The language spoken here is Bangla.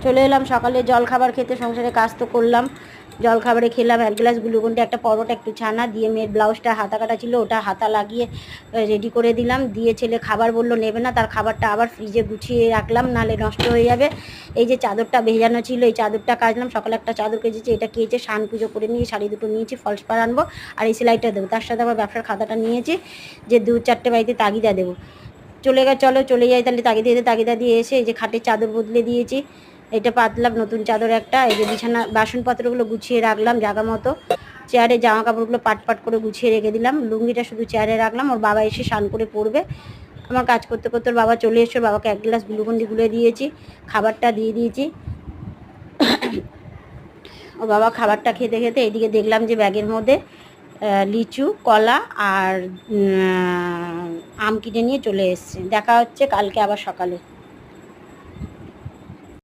চলে এলাম সকালে জলখাবার খেতে, সংসারে কাজ তো করলাম। জলখাবারে খেলাম 1 গ্লাস গ্লুকন্ডি, একটা পরোটা, একটু ছানা দিয়ে মেয়ের ব্লাউজটা হাতা কাটা ছিল, ওটা হাতা লাগিয়ে রেডি করে দিলাম। দিয়ে ছেলে খাবার বললো নেবে না, তার খাবারটা আবার ফ্রিজে গুছিয়ে রাখলাম, নাহলে নষ্ট হয়ে যাবে। এই যে চাদরটা ভেজানো ছিল, এই চাদরটা কাচলাম। সকালে একটা চাদর কেচেছি, এটা কেচে স্নান পুজো করে নিয়ে শাড়ি দুটো নিয়েছি, ফলস পাড় আনবো আর এই সেলাইটা দেবো। তার সাথে আবার ব্যবসার খাতাটা নিয়েছি, যে 2-4টে বাড়িতে তাগিদা দেবো। চলো চলে যাই তাহলে। তাগিদা দিয়ে এসে এই যে খাটের চাদর বদলে দিয়েছি, এটা পাতলাম নতুন চাদর একটা। এই যে বিছানা বাসনপত্রগুলো গুছিয়ে রাখলাম জায়গা মতো। চেয়ারে জামা কাপড়গুলো পাট করে গুছিয়ে রেখে দিলাম। লুঙ্গিটা শুধু চেয়ারে রাখলাম, ওর বাবা এসে স্নান করে পড়বে। আমার কাজ করতে করতে ওর বাবা চলে এসে বাবাকে 1 গ্লাস গ্লুকন্ডি গুলে দিয়েছি, খাবারটা দিয়ে দিয়েছি। ও বাবা খাবারটা খেতে খেতে এদিকে দেখলাম যে ব্যাগের মধ্যে লিচু, কলা আর আম কিনে নিয়ে চলে এসছে। দেখা হচ্ছে কালকে আবার সকালে।